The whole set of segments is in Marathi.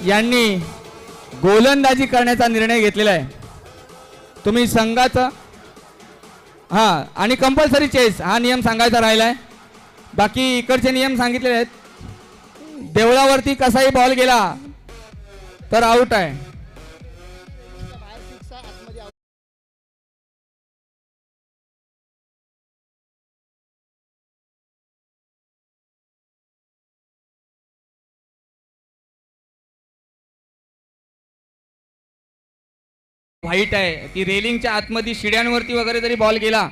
यांनी गोलंदाजी करण्याचा निर्णय घेतलेला आहे. तुम्ही संघाचा हां आणि कंपल्सरी चेस हा नियम सांगायचा राहिला आहे. बाकी इकडचे नियम सांगितलेले आहेत. देवळावरती कसाही बॉल गेला तर आउट आहे. व्हाईट आहे ती रेलिंगच्या आतमध्ये शिड्यांवरती वगैरे जरी बॉल गेला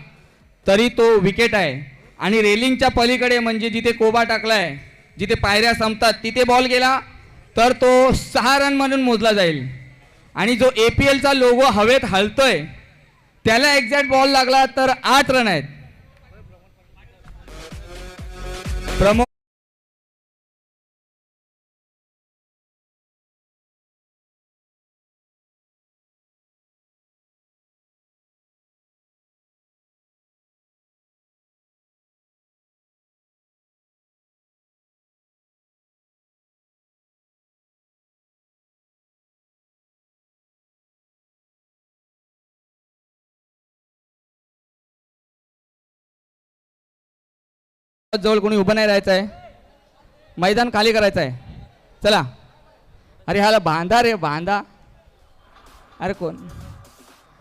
तरी तो विकेट आहे. आणि रेलिंगच्या पलीकडे म्हणजे जिथे कोबा टाकलाय जिथे पायऱ्या संपतात तिथे बॉल गेला तर तो 6 रन म्हणून मोजला जाईल. आणि जो APLचा लोगो हवेत हलतोय त्याला एक्झॅक्ट बॉल लागला तर 8 रन आहेत. प्रमोद जवळ कोणी उभं नाही राहायचं आहे. मैदान खाली करायचं आहे. चला. अरे ह्याला बांधा रे बांधा. अरे कोण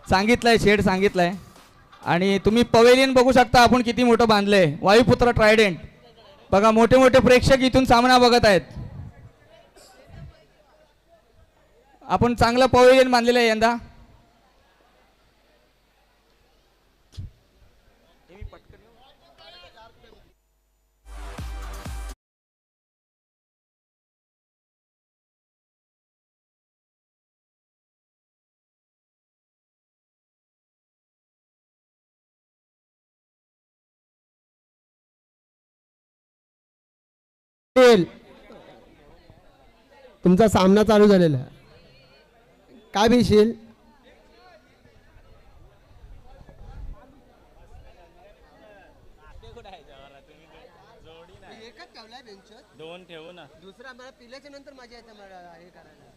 सांगितलंय शेड सांगितलंय. आणि तुम्ही पवेलियन बघू शकता आपण किती मोठं बांधलंय. वायुपुत्र ट्रायडेंट बघा मोठे मोठे प्रेक्षक इथून सामना बघत आहेत. आपण चांगलं पवेलियन बांधलेलं आहे यंदा. तुमचा सामना चालू झालेला आहे. काय भिशील? दोन ठेवू ना. दुसरा मला पिल्याच्या नंतर माझ्या येते मला हे करायला.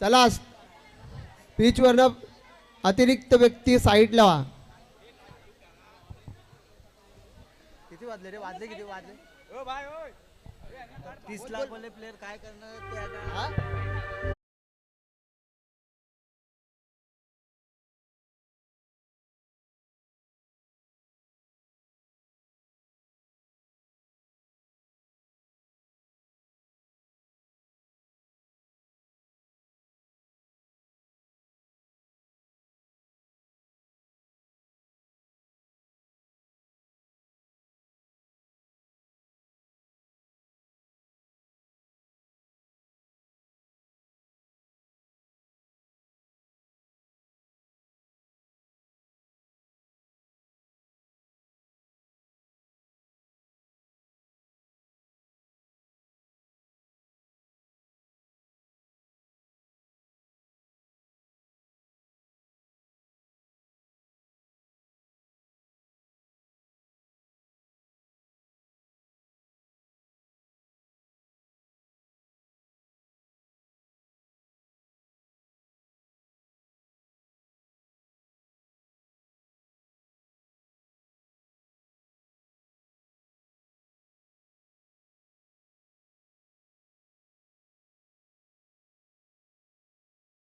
चला पिचवरनं अतिरिक्त व्यक्ती साईडला व्हा. किती वाजले रे? वाजले किती वाजले? 30 लाख वाले प्लेयर काय करणार?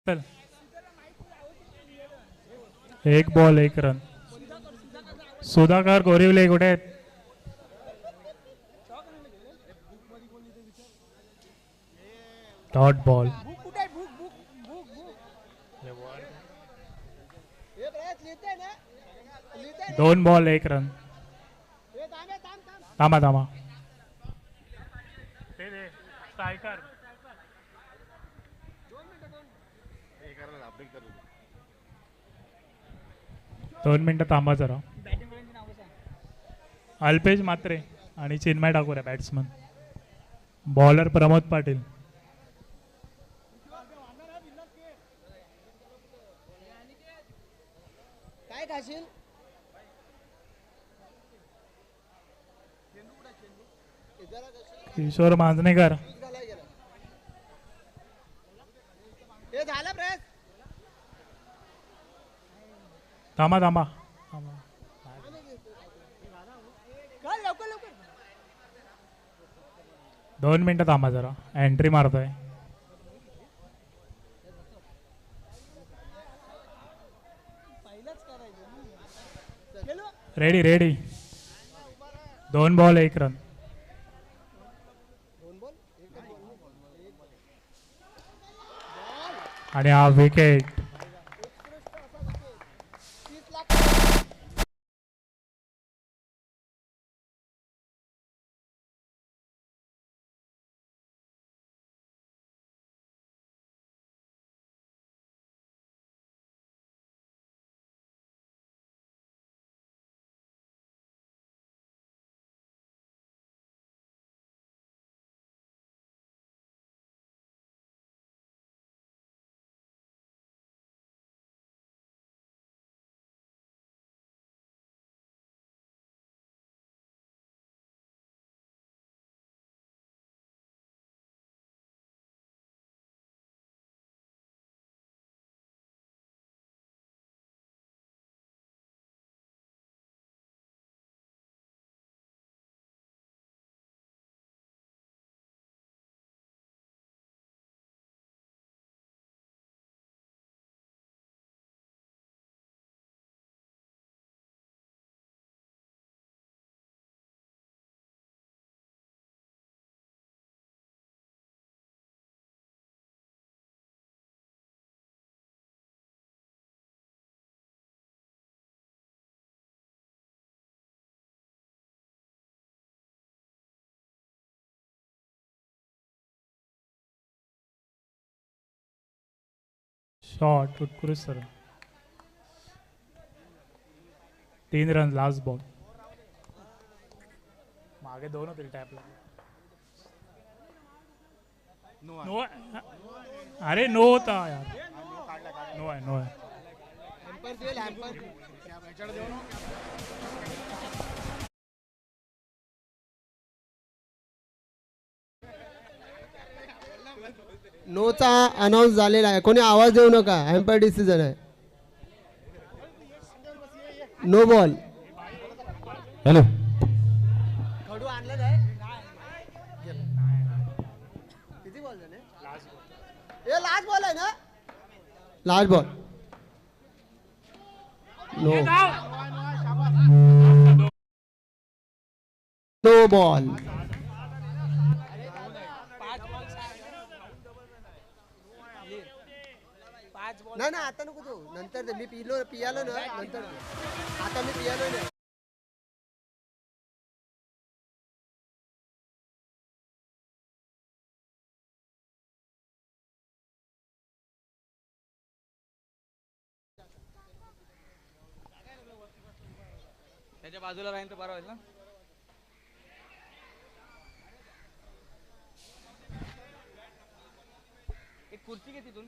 चल. एक बॉल एक रन. सुधाकर गोरिवले कुठे आहेत? Dot ball. दोन बॉल एक रन. थांबा थांबा. स्ट्रायकर. दोन मिनिटं थांबा जरा. अल्पेश मात्रे आणि चिन्मय ठाकूर आहे बॅट्समन. बॉलर प्रमोद पाटील. काय खाशील किशोर मांजणेकर. हे झालं प्रेस. थांबा थांबा. लवकर लवकर. 2 मिनिटं थांबा जरा. एंट्री मारतोय. Ready ready. 2 ball 1 run. आणि हा विकेट. शॉट उत्कृष्ट सर. 3 run last ball. मागे 2 होतील टॅपला. नो. अरे नो होता यार. नो आहे नो आहे. नोचा अनाऊन्स झालेला आहे. कोणी आवाज देऊ नका. एम्पायर डिसिजन आहे. No ball. हॅलो. खडू आणलं नाही. किती बॉल झाले? हे लास्ट बॉल आहे ना. Last ball. No. No ball. नाही ना आता नको तू. नंतर दे. मी पियालो ना नंतर दे. आता मी पियालो नाही. त्याच्या बाजूला राहील तर बरं होईल ना. एक खुर्ची घे तिथून.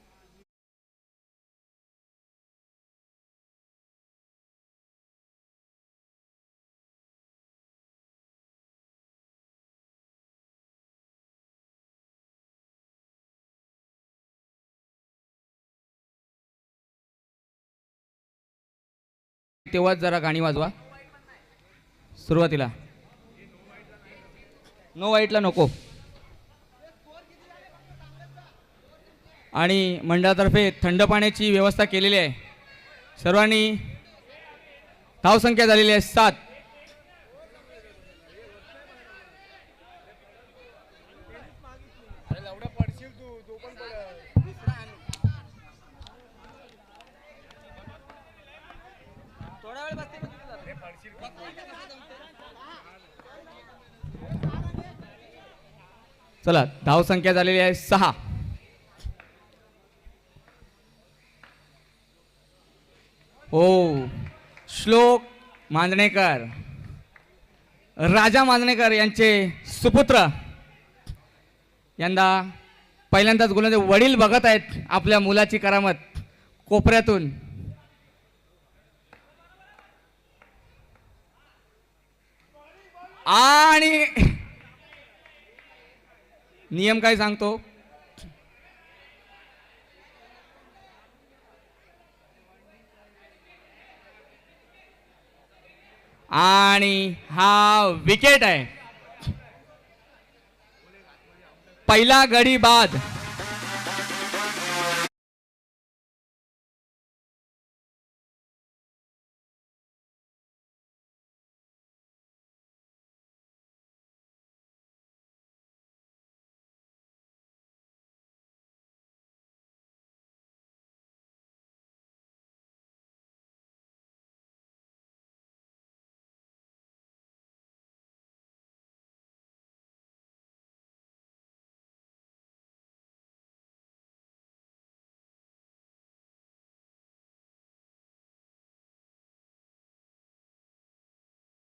तेव्हाच जरा गाणी वाजवा सुरुवातीला. नो वाईटला नको. आणि मंडळातर्फे थंड पाण्याची व्यवस्था केलेली आहे. सर्वांनी धावसंख्या झालेली आहे 7. चला धावसंख्या झालेली आहे 6. हो, श्लोक मांजणेकर, राजा मांजणेकर यांचे सुपुत्र यंदा पहिल्यांदाच गोलंदाज. वडील बघत आहेत आपल्या मुलाची करामत कोपऱ्यातून. आणि नियम काय सांगतो? आणि हा विकेट आहे. पहिला गडी बाद.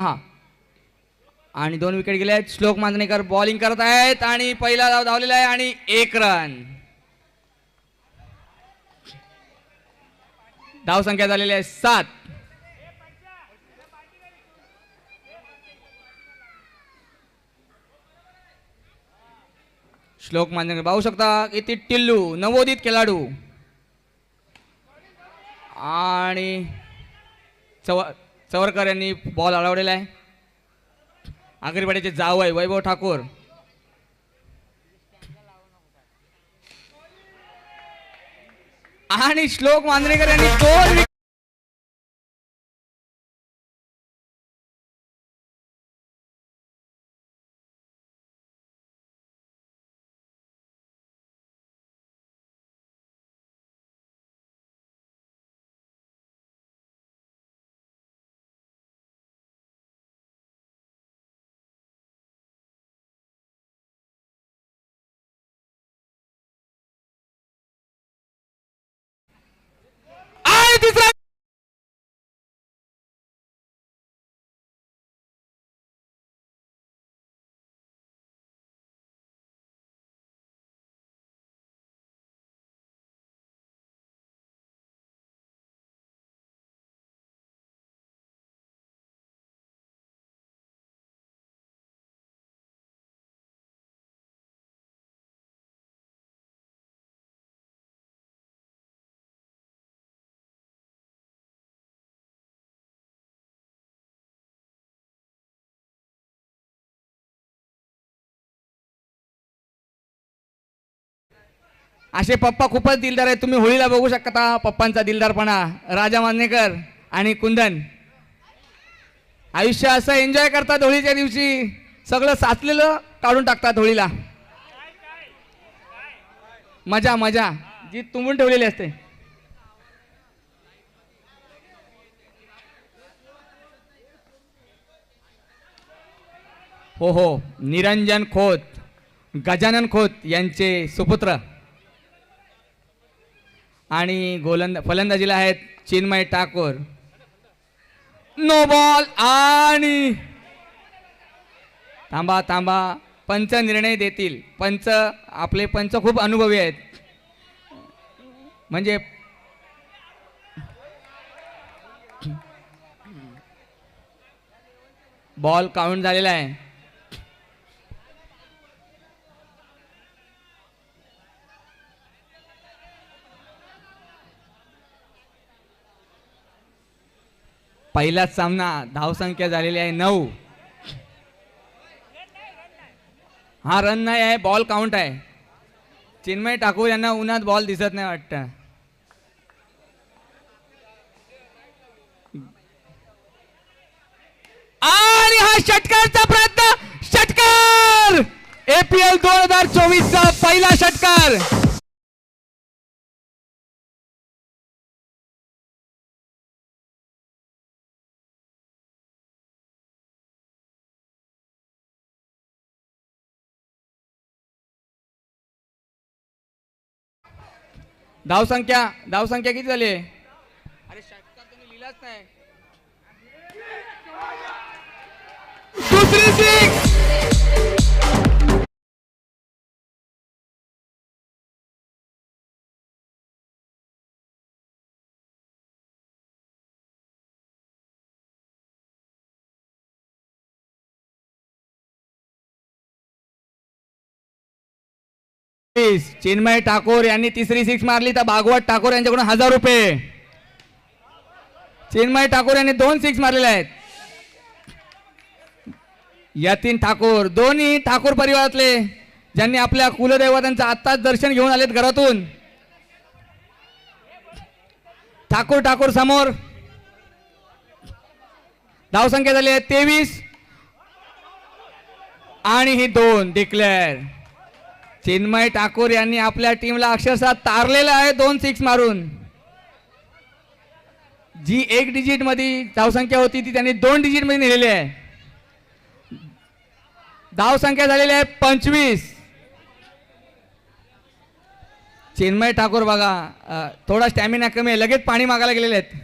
हा, आणि 2 विकेट गेले आहेत. श्लोक मांजणेकर बॉलिंग करत आहेत आणि पहिला धाव धावलेला आहे आणि 1 रन. धाव संख्या झालेली आहे 7. श्लोक मांजणेकर पाहू शकता किती टिल्लू, नवोदित खेळाडू. आणि चवरकर यांनी बॉल अडवलेला आहे. आगरीवाड्याचे जावई वैभव ठाकूर. आणि श्लोक मांजरेकर यांनी 2 आणि तिसरा असे पप्पा खूपच दिलदार आहेत. तुम्ही होळीला बघू शकता पप्पांचा दिलदारपणा. राजा मांजरेकर आणि कुंदन आयुष्य असं एन्जॉय करतात. होळीच्या दिवशी सगळं साचलेलं काढून टाकतात होळीला. मजा मजा जी तुंबून ठेवलेली असते. हो हो, निरंजन खोत, गजानन खोत यांचे सुपुत्र. आणि फलंदाजीला आहेत चिन्मय ठाकूर. No ball. आणि थांबा थांबा, पंच निर्णय देतील. आपले पंच खूप अनुभवी आहेत. म्हणजे बॉल काउंट झालेला आहे. पहिलाच सामना. धावसंख्या झालेली आहे 9. हा रन नाही आहे, बॉल काउंट आहे. चिन्मय ठाकूर यांना उन्हात बॉल दिसत नाही वाटतं. आणि हा षटकारचा प्रयत्न, षटकार APL 2024 चा पहिला षटकार. धावसंख्या किती झाली? अरे षटकार तुम्ही लिहिलाच नाही. दुसरी सिक्स. चिन्मय ठाकूर यांनी तिसरी सिक्स मारली तर भागवत ठाकूर यांच्याकडून 1000 रुपये. चिन्मय ठाकूर यांनी 2 सिक्स मारलेले आहेत. यतीन ठाकूर, दोन्ही ठाकूर परिवारातले ज्यांनी आपल्या कुलदैवतांचं आत्ताच दर्शन घेऊन आलेत घरातून. ठाकूर समोर. धावसंख्या झाली आहे 23 आणि ही 2 डिक्लेअर. चिन्मय ठाकूर यांनी आपल्या टीमला अक्षरशः तारलेलं आहे 2 सिक्स मारून. जी 1 डिजिट मध्ये धावसंख्या होती ती त्यांनी 2 डिजिट मध्ये नेलेली आहे. धावसंख्या झालेली आहे 25. चिन्मय ठाकूर बघा थोडा स्टॅमिना कमी आहे, लगेच पाणी मागायला गेलेले आहेत.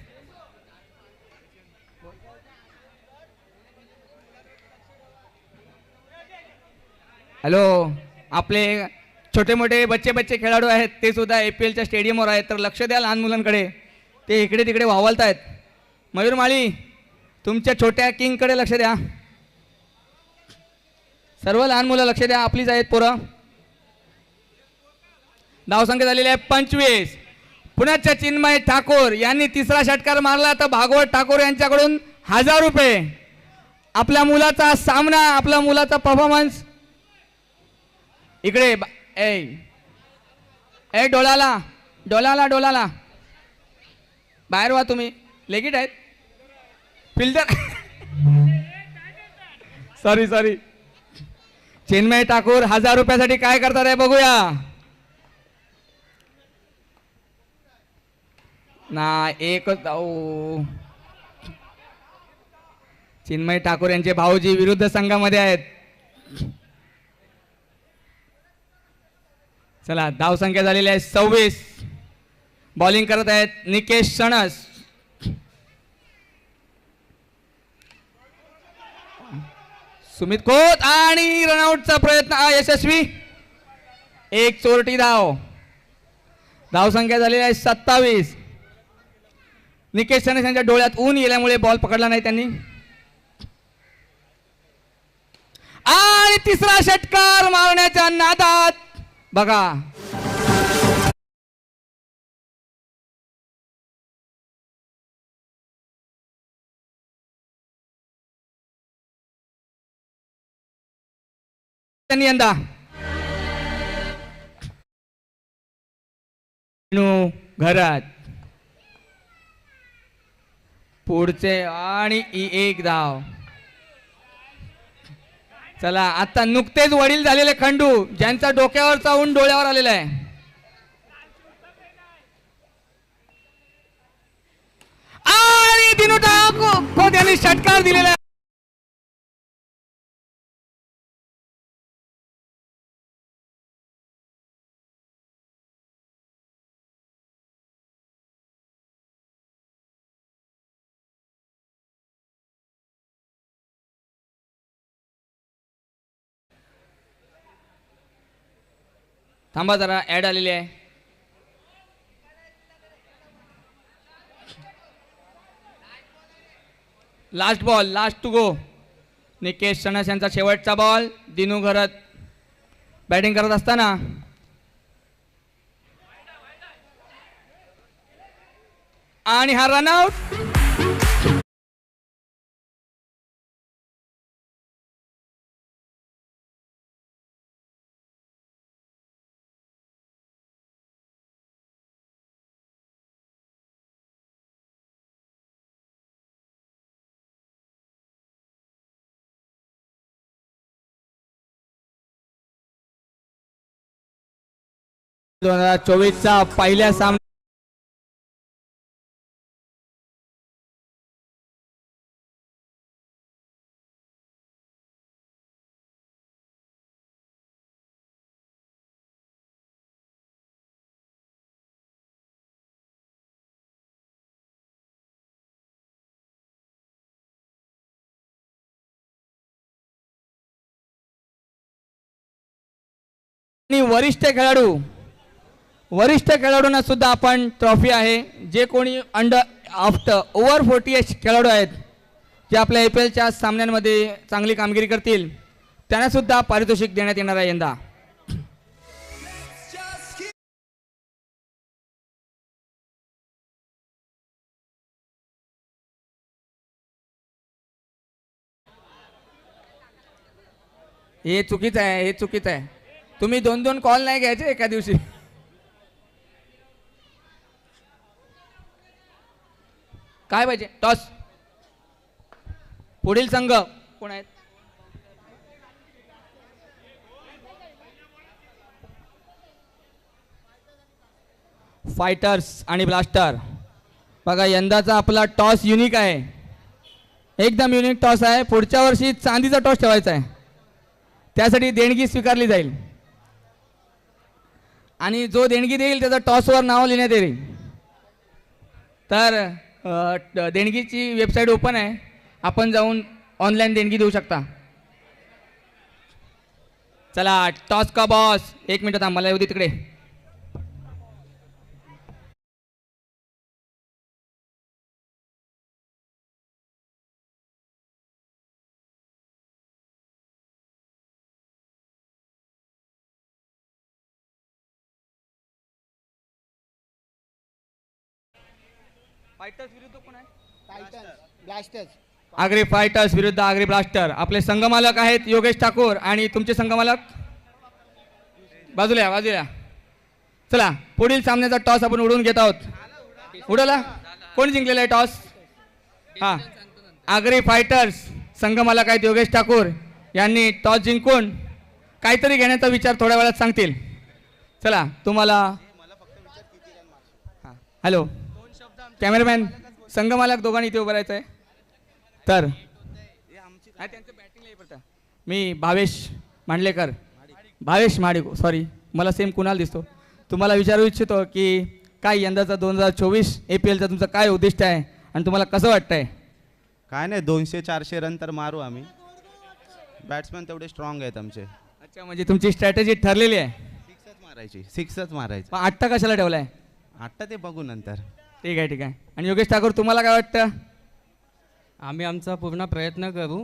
हॅलो, आपले छोटे मोठे बच्चे खेळाडू आहेत ते सुद्धा APLच्या स्टेडियमवर आहेत, तर लक्ष द्या लहान मुलांकडे. ते इकडे तिकडे वावलत आहेत. मयूर माळी, तुमच्या छोट्या किंगकडे लक्ष द्या. सर्व लहान मुलं लक्ष द्या, आपलीच आहेत पोरं. धावसंख्या झालेली आहे 25. पुण्याच्या चिन्मय ठाकूर यांनी तिसरा षटकार मारला तर भागवत ठाकूर यांच्याकडून 1000 रुपये. आपल्या मुलाचा सामना, आपल्या मुलाचा परफॉर्मन्स. इकडे ए डोलाला बाहेर व्हा, तुम्ही लेगिट आहेत. Fielder sorry. चिन्मय ठाकूर 1000 रुपयासाठी काय करतात आहे बघूया. ना एकच चिन्मय ठाकूर यांचे भाऊजी विरुद्ध संघामध्ये आहेत. चला, धावसंख्या झालेली आहे 26. बॉलिंग करत आहेत निकेश सणस. सुमित खोत आणि रनआउटचा प्रयत्न यशस्वी. 1 चोरटी धाव. धावसंख्या झालेली आहे 27. निकेश सणस यांच्या डोळ्यात ऊन गेल्यामुळे बॉल पकडला नाही त्यांनी. आणि तिसरा षटकार मारण्याच्या नादात बघा त्यांनी यंदा घरात पुढचे आणि 1 धाव. चला, आता नुकतेच वडील झालेले खंडू ज्यांचा डोक्यावरचा ऊन डोळ्यावर आलेला आहे. आणि दिनू ठाकूर यांनी षटकार दिलेला आहे. थांबा जरा, ऍड आलेली आहे. Last ball, last to go. Nikesh Sanas यांचा शेवटचा बॉल. दिनू घरात बॅटिंग करत असताना आणि हा रनआउट. 2024चा पहिल्या सामना आणि वरिष्ठ खेळाडूंना सुद्धा आपण ट्रॉफी आहे. जे कोणी आफ्टर ओव्हर 40 खेळाडू आहेत जे आपल्या IPLच्या सामन्यांमध्ये चांगली कामगिरी करतील त्यांना सुद्धा पारितोषिक देण्यात येणार आहे यंदा. हे चुकीचं आहे. तुम्ही 2-2 कॉल नाही घ्यायचे एका दिवशी. काय पाहिजे? टॉस. पुढील संघ कोण आहेत? फायटर्स आणि ब्लास्टर. बघा यंदाचा आपला टॉस युनिक आहे, एकदम युनिक टॉस आहे. पुढच्या वर्षी चांदीचा टॉस ठेवायचा आहे, त्यासाठी देणगी स्वीकारली जाईल आणि जो देणगी देईल त्याचं टॉसवर नाव लिहिण्यात येईल. तर देणगीची वेबसाईट ओपन आहे, आपण जाऊन ऑनलाईन देणगी देऊ शकता. चला टॉस का बॉस. 1 मिनिट थांब, मला येऊ दे तिकडे. फायटर्स विरुद्ध कोण आहे? ब्लास्टर्स. आगरी फायटर्स विरुद्ध आगरी ब्लास्टर. आपले संघमालक आहेत योगेश ठाकूर आणि तुमचे संघमालक बाजूला. चला पुढील सामन्याचा टॉस आपण उडवून घेत आहोत. उडवला. कोण जिंकलेला आहे टॉस? हां, आगरी फायटर्स संघमालक आहेत योगेश ठाकूर यांनी टॉस जिंकून काहीतरी घेण्याचा विचार थोड्या वेळात सांगतील. चला तुम्हाला हॅलो कॅमेरामॅन, संघमालक दोघांनी इथे उभं राहायचं आहे. तर त्यांचं बॅटिंग मी भावेश माडेको सॉरी, मला सेम कुणाल दिसतो. तुम्हाला विचारू इच्छितो की काय यंदाचा 2024 APLचा तुमचं काय उद्दिष्ट आहे आणि तुम्हाला कसं वाटतंय? काय नाही, 200-400 रन तर मारू आम्ही. बॅट्समॅन तेवढे स्ट्रॉंग आहेत आमचे. अच्छा, म्हणजे तुमची स्ट्रॅटेजी ठरलेली आहे. सिक्सच मारायची. मग 8 कशाला ठेवलाय? आता ते बघू नंतर. ठीक आहे. आणि योगेश ठाकूर तुम्हाला काय वाटतं? आम्ही आमचा पूर्ण प्रयत्न करू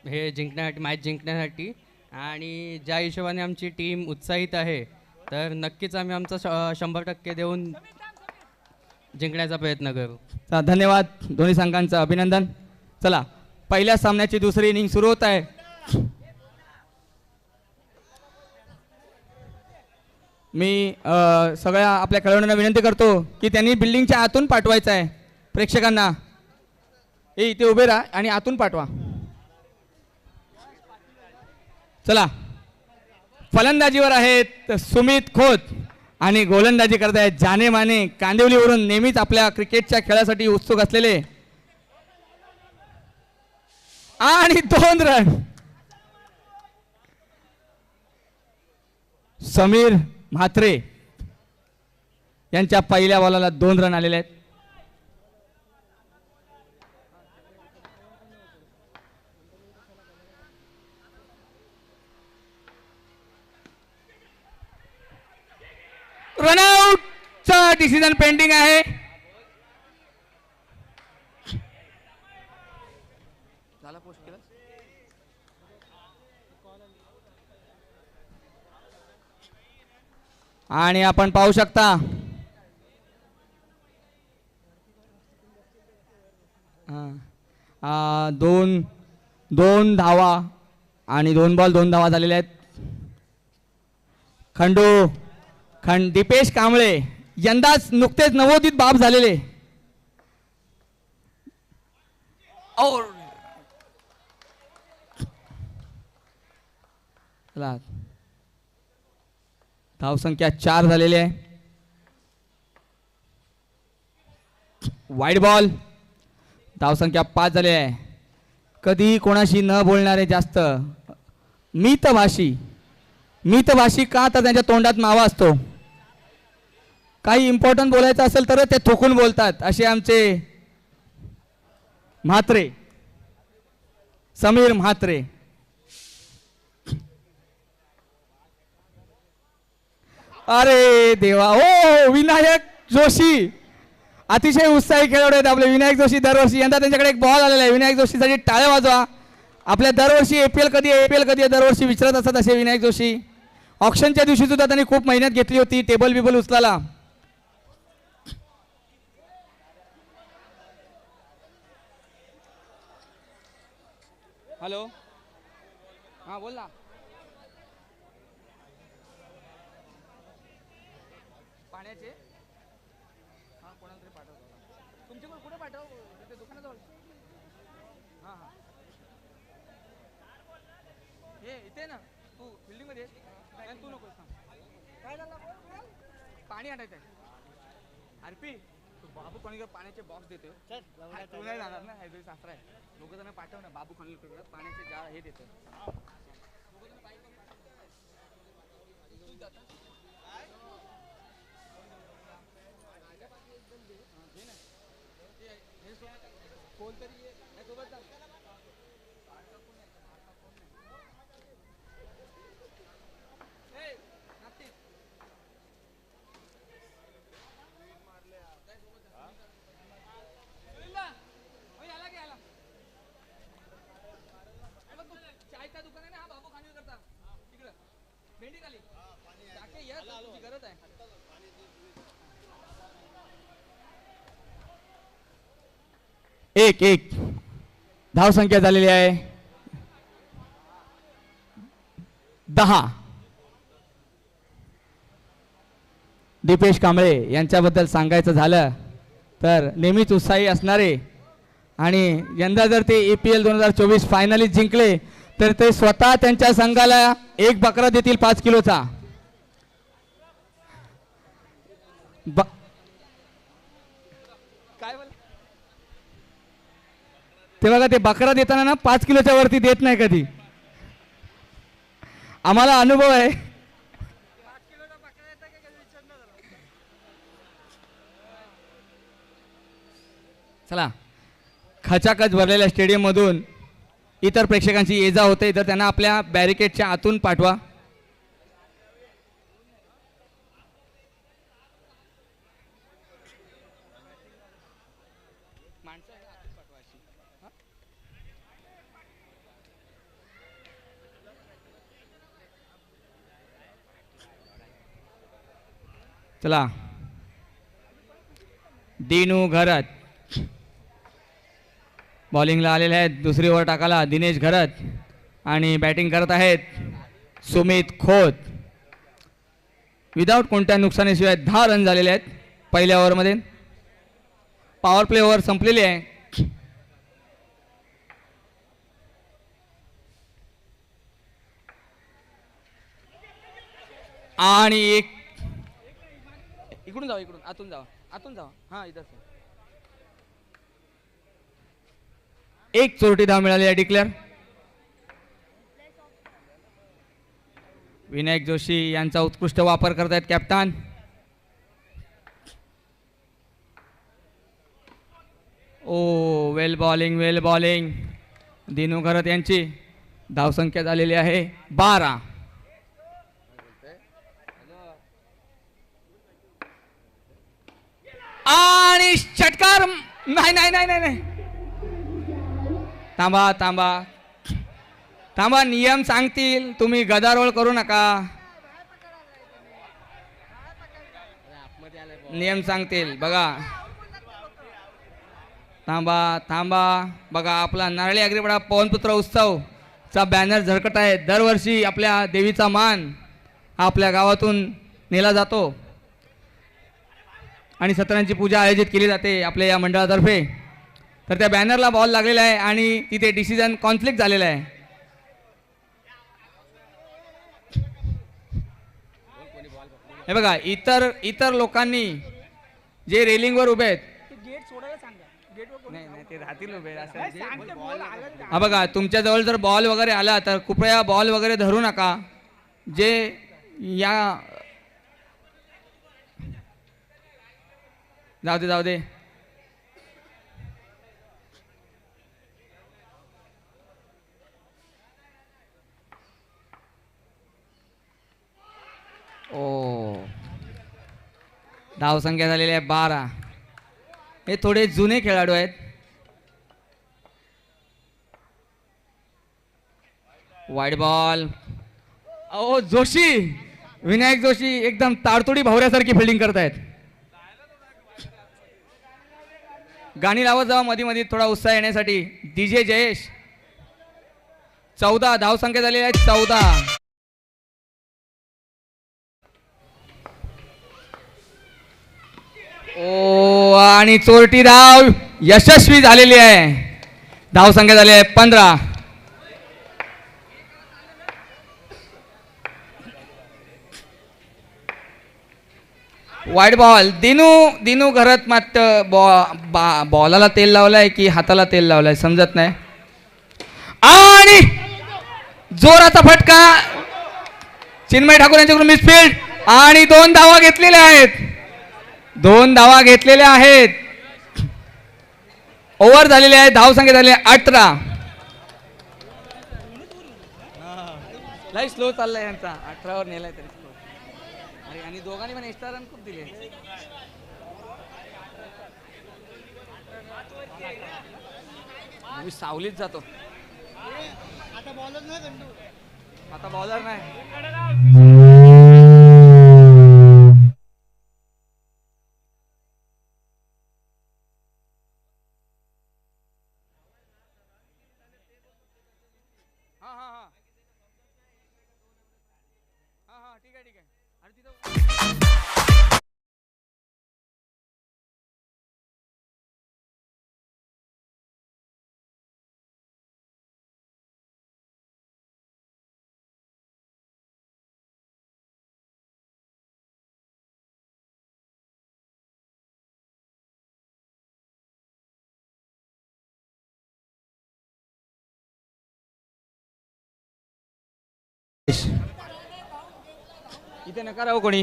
हे जिंकण्यासाठी, मॅच जिंकण्यासाठी. आणि ज्या हिशोबाने आमची टीम उत्साहित आहे तर नक्कीच आम्ही आमचा 100% देऊन जिंकण्याचा प्रयत्न करू. धन्यवाद दोन्ही संघांचं अभिनंदन. चला पहिल्या सामन्याची दुसरी इनिंग सुरू होत आहे. मी सगळ्या आपल्या खेळाडूंना विनंती करतो की त्यांनी बिल्डिंगच्या आतून पाठवायचं आहे प्रेक्षकांना. इथे उभे राहा आणि आतून पाठवा. चला फलंदाजीवर आहेत सुमित खोत आणि गोलंदाजी करत आहेत जाने माने कांदिवलीवरून नेहमीच आपल्या क्रिकेटच्या खेळासाठी उत्सुक असलेले. आणि 2 रन. समीर म्हात्रे यांच्या पहिल्या बॉलाला 2 रन आलेले आहेत. रनआउटचा डिसिजन पेंडिंग आहे. आणि आपण पाहू शकता दोन धावा आणि 2 बॉल 2 धावा झालेल्या आहेत. दीपेश कांबळे यंदाच नुकतेच नवोदित बाप झालेले. धावसंख्या 4 झालेली आहे. Wide ball. धावसंख्या 5 झाली आहे. कधी कोणाशी न बोलणारे जास्त मितभाषी का तर त्यांच्या तोंडात मावा असतो. काही इम्पॉर्टंट बोलायचं असेल तर ते थोकून बोलतात. असे आमचे म्हात्रे, समीर म्हात्रे. अरे देवा, हो विनायक जोशी अतिशय उत्साही खेळाडू आहेत आपले विनायक जोशी. दरवर्षी यंदा त्यांच्याकडे एक बॉल आलेला आहे. विनायक जोशीसाठी टाळ्या वाजवा. आपल्या दरवर्षी एपीएल कधी आहे दरवर्षी विचारत असतात असे विनायक जोशी. ऑक्शनच्या दिवशी सुद्धा त्यांनी खूप मेहनत घेतली होती टेबल बिबल उचलायला. हॅलो, हां बोल ना. पाण्याचे हां कोणाला तरी पाठवतो. तुमच्याकडे कुठे पाठव? तिथे दुकानाजवळ. हां हां हे इथे ना, तू बिल्डिंगमध्ये आहे. तू नको सांग. काय झालं? पाणी आणायचं आहे. आरपी तू बाबू कोणीकडे पाण्याचे बॉक्स देतो. तू नाही जाणार ना, हे सासरा आहे. लोक जण पाठव ना, बाबू कोणीकडे पाण्याचे जार हे देतो. चायचा दुकान आहे ना, हा बाबू खाली करता तिकडं भेंडी खाली टाके या तुझी गरज आहे. एक धावसंख्या झालेली आहे 10. दीपेश कांबळे यांच्याबद्दल सांगायचं झालं तर नेहमीच उत्साही असणारे आणि यंदा जर ते APL 2024 फायनलीत जिंकले तर ते स्वतः त्यांच्या संघाला एक बकरा देतील 5 किलोचा. काय बोल ते बघा, ते बकरा देताना ना 5 किलोच्या वरती देत नाही कधी. आम्हाला अनुभव आहे. चला, खचाखच भरलेल्या स्टेडियम मधून इतर प्रेक्षकांची ये जा होते तर त्यांना आपल्या बॅरिकेडच्या आतून पाठवा. चला, दिनू घरत बॉलिंगला आलेले आहेत. दुसरी ओव्हर टाकायला दिनेश घरत आणि बॅटिंग करत आहेत सुमित खोत. विदाऊट कोणत्या नुकसानीशिवाय 10 रन झालेले आहेत पहिल्या ओव्हरमध्ये. पॉवर प्ले ओव्हर संपलेली आहे. आणि एक इकडून जावा, इकडून आतून जावा. हां इथं एक चोरटी धाव मिळाली आहे. डिक्लेअर विनायक जोशी यांचा उत्कृष्ट वापर करत आहेत कॅप्टन. ओ वेल बॉलिंग. दिनू घरत यांची धावसंख्या झालेली आहे 12. आणि षटकार. नाही, थांबा. नियम सांगतील, तुम्ही गदारोळ करू नका. नियम सांगतील बघा. थांबा. बघा, आपला नारळी अग्रिपडा पवनपुत्र उत्सवचा बॅनर झळकत आहे. दरवर्षी आपल्या देवीचा मान हा आपल्या गावातून नेला जातो आणि सत्रांची पूजा आयोजित केली जाते आपल्या या मंडळातर्फे. तर त्या बॅनरला बॉल लागलेला आहे आणि तिथे डिसिजन कॉन्फ्लिक्ट झालेला आहे. हे बघा, इतर इतर लोकांनी जे रेलिंगवर उभे आहेत, नाही नाही ते राहतील उभे हा बघा, तुमच्या जवळ जर बॉल वगैरे आला तर कृपया बॉल वगैरे धरू नका. जे या जाऊ दे जाऊ दे. ओ, धावसंख्या झालेली आहे 12. हे थोडे जुने खेळाडू आहेत. Wide ball. अहो जोशी, विनायक जोशी एकदम ताडतोडी भावऱ्यासारखी फिल्डिंग करतायत. गाणी लावत जावा मध्ये मध्ये थोडा उत्साह येण्यासाठी. डीजे जयेश. 14 धावसंख्या झालेली आहे 14. ओ, आणि चोरटी धाव यशस्वी झालेली आहे. धावसंख्या झाली आहे 15. Wide ball. दिनू घरात मात्र बॉलाला तेल लावलाय की हाताला तेल लावलाय समजत नाही. आणि जोराचा फटका. चिन्मय ठाकूर यांच्याकडून मिसफील्ड. आणि 2 धावा घेतलेल्या आहेत. 2 धावा घेतलेल्या आहेत. ओव्हर झालेली आहे. धावसंख्या झाली आहे 18. लय स्लो चाललाय यांचा. 18 वर नेलाय तरी स्लो. अरे, आणि दोघांनी पण एक्स्ट्रा रन खूप दिले. मी सावलीत जातो आता. बॉलर नाही. ठीक आहे ठीक आहे. आणि तिथं इथे नका राहू कोणी.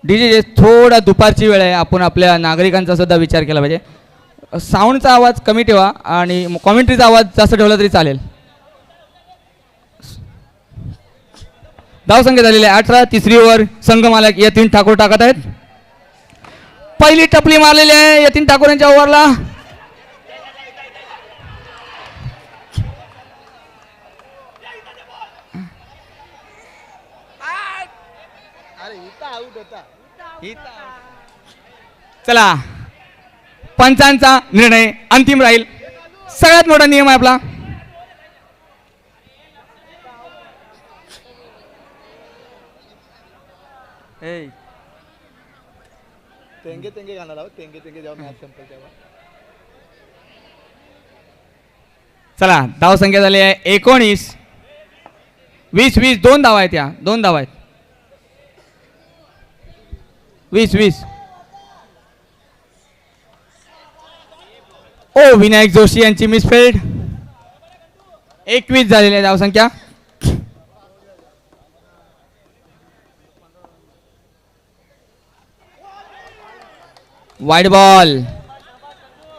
डीजे थोडा दुपारची वेळ आहे. आपण आपल्या नागरिकांचा सुद्धा विचार केला पाहिजे. साऊंडचा आवाज कमी ठेवा आणि कॉमेंट्रीचा आवाज जास्त ठेवला तरी चालेल. धावसंख्या झालेली आहे 18. तिसरी ओव्हर संघमालक यतीन ठाकूर टाकत आहेत. पहिली टपली मारलेली आहे यतीन ठाकूर यांच्या ओव्हरला. चला, पंचांचा निर्णय अंतिम राहील. सगळ्यात मोठा नियम आहे आपला. तेंगे गाणं लाव. तेंगे जेव्हा मॅच संपेल तेव्हा. चला, धावसंख्या झाली आहे 19. 20 2 धावा आहेत. या 2 धावा आहेत. 20 ओ, विनायक जोशी यांची मिसफील्ड. 21 झालेली आहे धावसंख्या. Wide ball.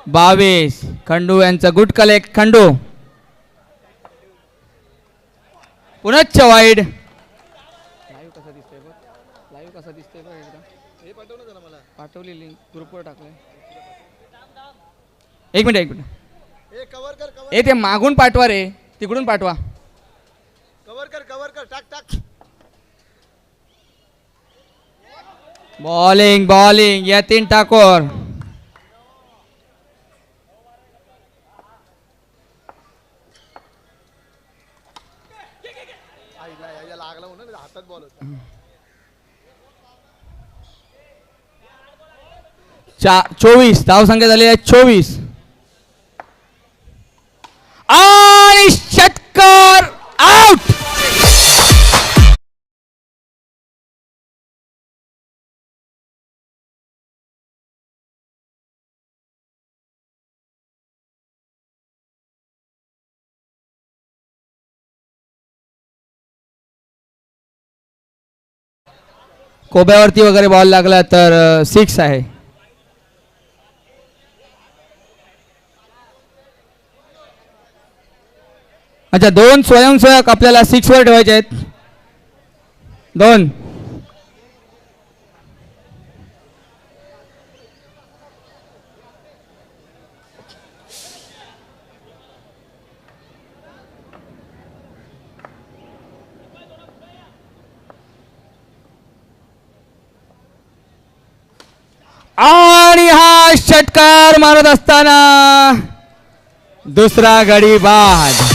22. खंडू यांचं गुड कलेक्ट. खंडू पुनश्च वाईड. लाईव्ह कसा दिसतोय बघ. लाईव्ह कसा दिसतोय बघ. एकदा हे पाठव ना जरा मला. पाठवली लिंक ग्रुपवर टाकलंय. एक मिनिट. हे कव्हर कर. ए, ते मागून पाठवा रे. तिकडून पाठवा. कव्हर कर. टाक. बॉलिंग यतीन ठाकूर. लागला म्हणून हातात बॉल होता. 24. धावसंख्या झाली आहे 24. आणि षटकार आउट. कोब्यावरती वगैरे बॉल लागला तर 6 आहे. अच्छा, 2 स्वयंसेवक आपल्याला 6 वर ठेवायचे आहेत. 2. आणि हा षटकार मारत असताना दुसरा गडी बाद.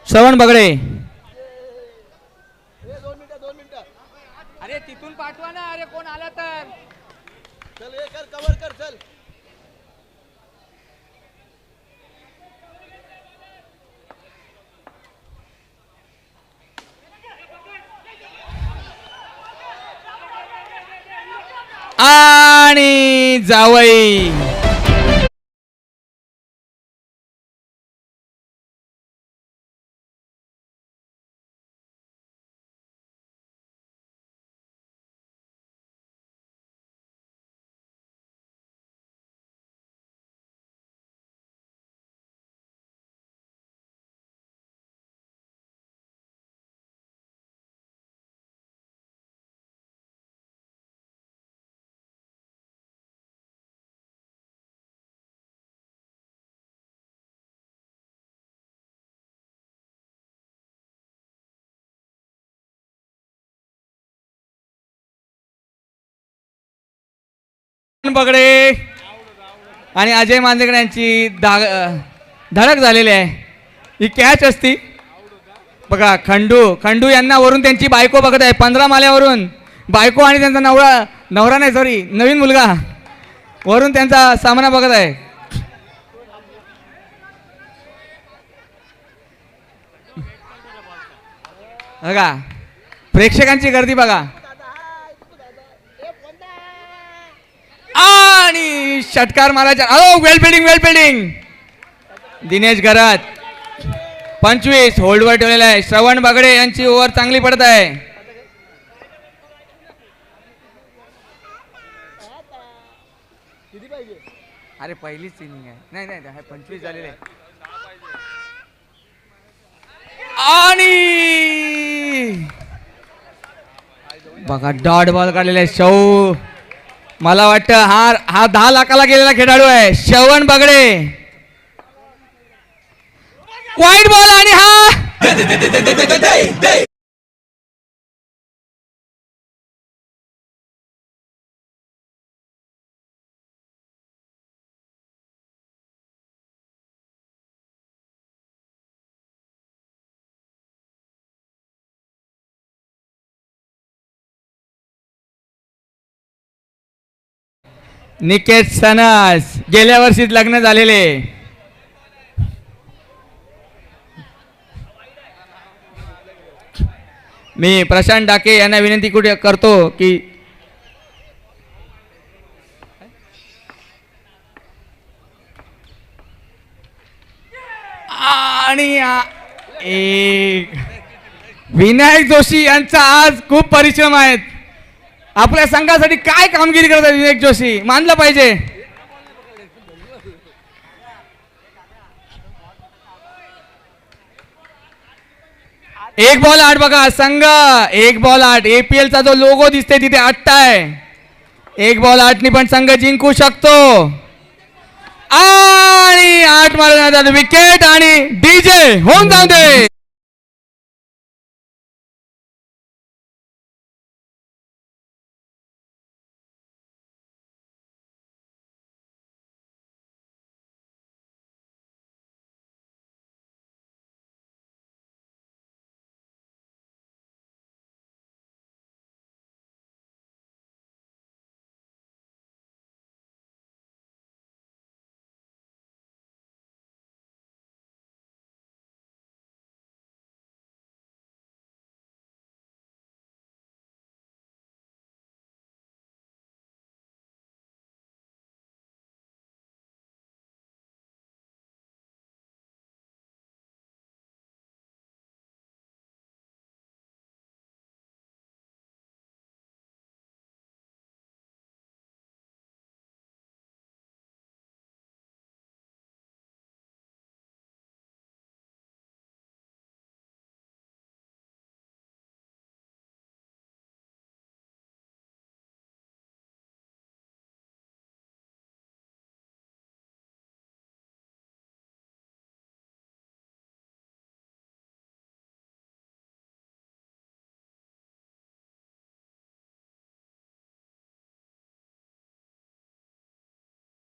श्रवण बगडे. अरे तिथून पाठवा ना, अरे कोण आला तर. चल हे कर, कव्हर कर, चल. आणि जावई. बगडे आणि अजय मांजरेकर यांची धडक झालेली आहे. ही कॅच असती बघा. खंडू यांना वरून त्यांची बायको बघत आहे. 15 माल्यावरून बायको आणि त्यांचा नवरा नाही, सॉरी, नवीन मुलगा वरून त्यांचा सामना बघत आहे. बघा प्रेक्षकांची गर्दी बघा. आणि षटकार मारायचा. वेल फिल्डिंग. दिनेश घरात 25 होल्डवर ठेवलेला आहे. श्रवण बगडे यांची ओव्हर चांगली पडत आहे. अरे पहिलीच इनिंग आहे. नाही 25 झालेले आहे. आणि बघा डॉट बॉल काढलेला आहे. शौ, मला वाटतं हा 10 लाखाला गेलेला खेळाडू आहे श्रवण बगडे. वाईट बॉल आणि हा निकेत सनस, गेल्या वर्षीच लग्न झालेले. मी प्रशांत डाके यांना विनंती करतो की आणि एक विनायक जोशी यांचा आज खूप परिश्रम आहेत. आपल्या संघासाठी काय कामगिरी करतात विनायक जोशी, मानलं पाहिजे. एक बॉल 8 बघा संघ. 1 बॉल 8 APL चा जो लोगो दिसते तिथे 8 आहे. 1 बॉल 8 नी पण संघ जिंकू शकतो. आणि 8 मारण्यात विकेट आणि डीजे होऊन जाऊ दे.